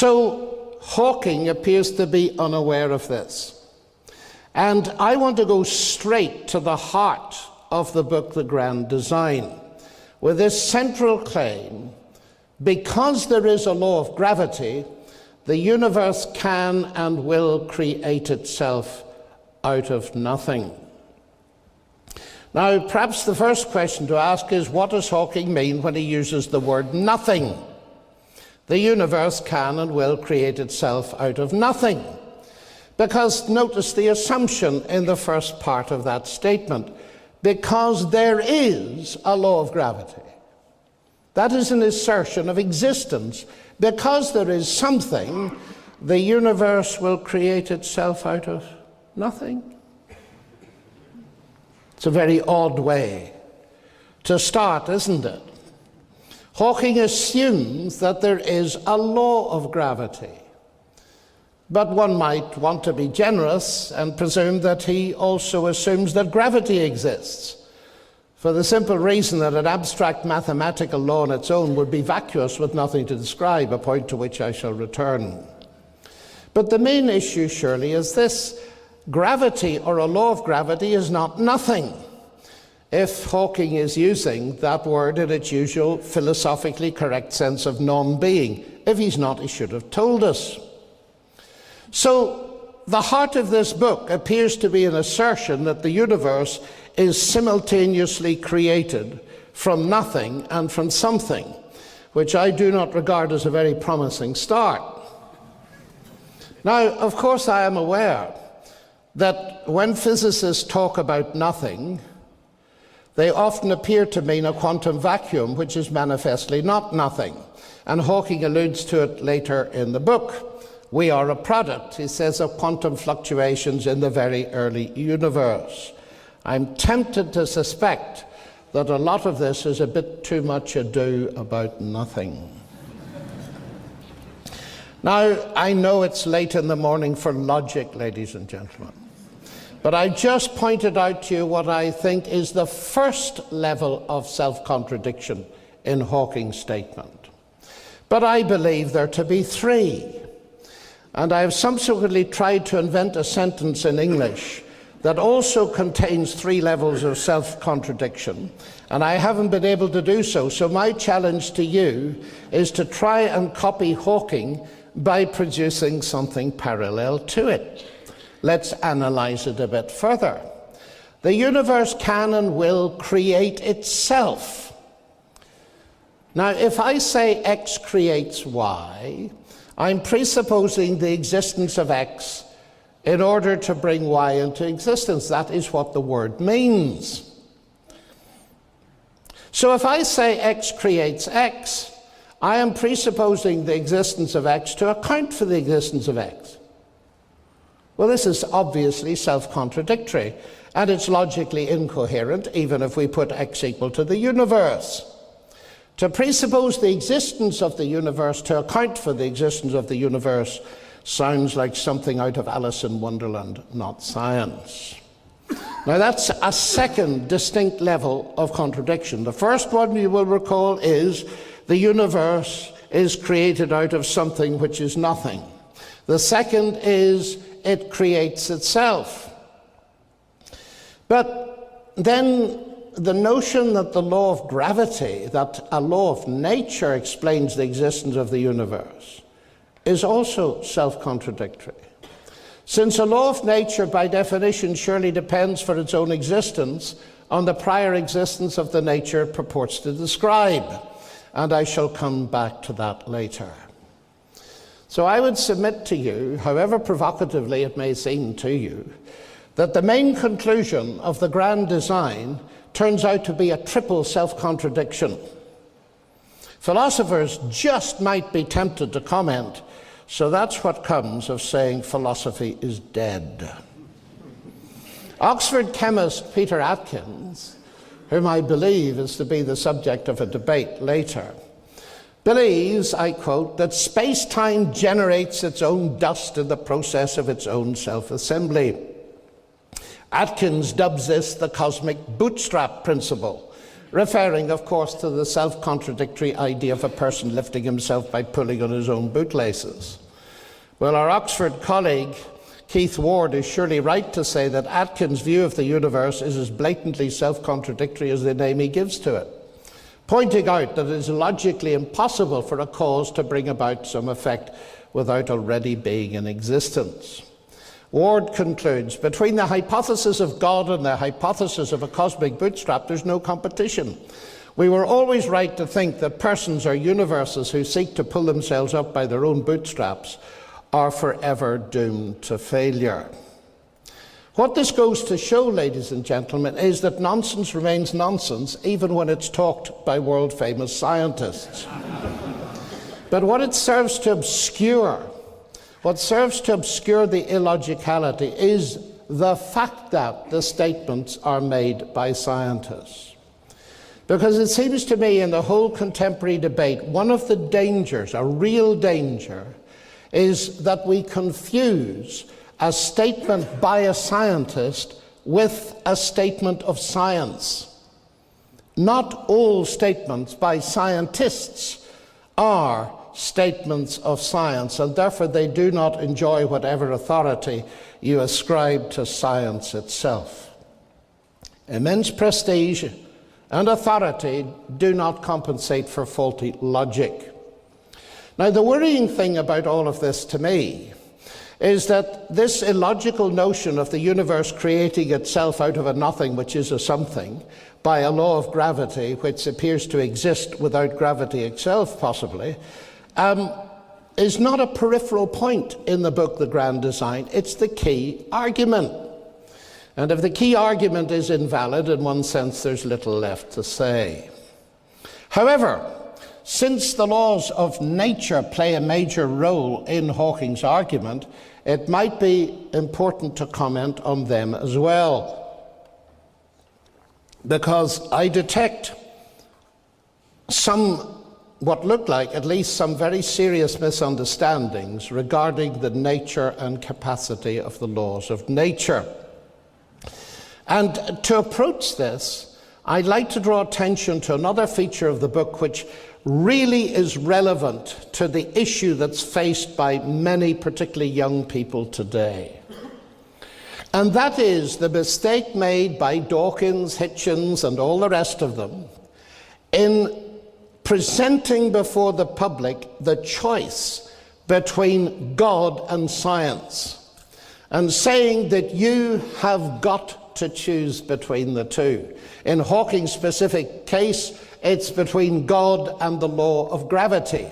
So Hawking appears to be unaware of this. And I want to go straight to the heart of the book, The Grand Design, with this central claim: because there is a law of gravity, the universe can and will create itself out of nothing. Now, perhaps the first question to ask is, what does Hawking mean when he uses the word nothing? The universe can and will create itself out of nothing. Because notice the assumption in the first part of that statement: because there is a law of gravity. That is an assertion of existence. Because there is something, the universe will create itself out of nothing. It's a very odd way to start, isn't it? Hawking assumes that there is a law of gravity. But one might want to be generous and presume that he also assumes that gravity exists, for the simple reason that an abstract mathematical law on its own would be vacuous with nothing to describe, a point to which I shall return. But the main issue surely is this: gravity, or a law of gravity, is not nothing, if Hawking is using that word in its usual philosophically correct sense of non-being. If he's not, he should have told us. So the heart of this book appears to be an assertion that the universe is simultaneously created from nothing and from something, which I do not regard as a very promising start. Now, of course, I am aware that when physicists talk about nothing, they often appear to mean a quantum vacuum, which is manifestly not nothing. And Hawking alludes to it later in the book. We are a product, he says, of quantum fluctuations in the very early universe. I'm tempted to suspect that a lot of this is a bit too much ado about nothing. Now, I know it's late in the morning for logic, ladies and gentlemen, but I just pointed out to you what I think is the first level of self-contradiction in Hawking's statement. But I believe there to be three. And I have subsequently tried to invent a sentence in English that also contains three levels of self-contradiction, and I haven't been able to do so. So my challenge to you is to try and copy Hawking by producing something parallel to it. Let's analyze it a bit further. The universe can and will create itself. Now, if I say X creates Y, I'm presupposing the existence of X in order to bring Y into existence. That is what the word means. So if I say X creates X, I am presupposing the existence of X to account for the existence of X. Well, this is obviously self-contradictory, and it's logically incoherent, even if we put X equal to the universe. To presuppose the existence of the universe to account for the existence of the universe sounds like something out of Alice in Wonderland, not science. Now, that's a second distinct level of contradiction. The first one, you will recall, is the universe is created out of something which is nothing. The second is it creates itself. But then the notion that the law of gravity, that a law of nature explains the existence of the universe, is also self-contradictory. Since a law of nature, by definition, surely depends for its own existence on the prior existence of the nature it purports to describe. And I shall come back to that later. So I would submit to you, however provocatively it may seem to you, that the main conclusion of the grand design turns out to be a triple self-contradiction. Philosophers just might be tempted to comment, so that's what comes of saying philosophy is dead. Oxford chemist Peter Atkins, whom I believe is to be the subject of a debate later, believes, I quote, that space-time generates its own dust in the process of its own self-assembly. Atkins dubs this the cosmic bootstrap principle, referring, of course, to the self-contradictory idea of a person lifting himself by pulling on his own bootlaces. Well, our Oxford colleague, Keith Ward, is surely right to say that Atkins' view of the universe is as blatantly self-contradictory as the name he gives to it, pointing out that it is logically impossible for a cause to bring about some effect without already being in existence. Ward concludes, between the hypothesis of God and the hypothesis of a cosmic bootstrap, there's no competition. We were always right to think that persons or universes who seek to pull themselves up by their own bootstraps are forever doomed to failure. What this goes to show, ladies and gentlemen, is that nonsense remains nonsense even when it's talked by world-famous scientists. But what it serves to obscure, what serves to obscure the illogicality is the fact that the statements are made by scientists. Because it seems to me in the whole contemporary debate, one of the dangers, a real danger, is that we confuse a statement by a scientist with a statement of science. Not all statements by scientists are statements of science, and therefore they do not enjoy whatever authority you ascribe to science itself. Immense prestige and authority do not compensate for faulty logic. Now, the worrying thing about all of this to me is that this illogical notion of the universe creating itself out of a nothing, which is a something, by a law of gravity which appears to exist without gravity itself, possibly, is not a peripheral point in the book The Grand Design. It's the key argument. And if the key argument is invalid, in one sense, there's little left to say. However, since the laws of nature play a major role in Hawking's argument, it might be important to comment on them as well. Because I detect what look like at least some very serious misunderstandings regarding the nature and capacity of the laws of nature. And to approach this, I'd like to draw attention to another feature of the book which really is relevant to the issue that's faced by many, particularly young people today. And that is the mistake made by Dawkins, Hitchens, and all the rest of them in presenting before the public the choice between God and science, and saying that you have got to choose between the two. In Hawking's specific case, it's between God and the law of gravity.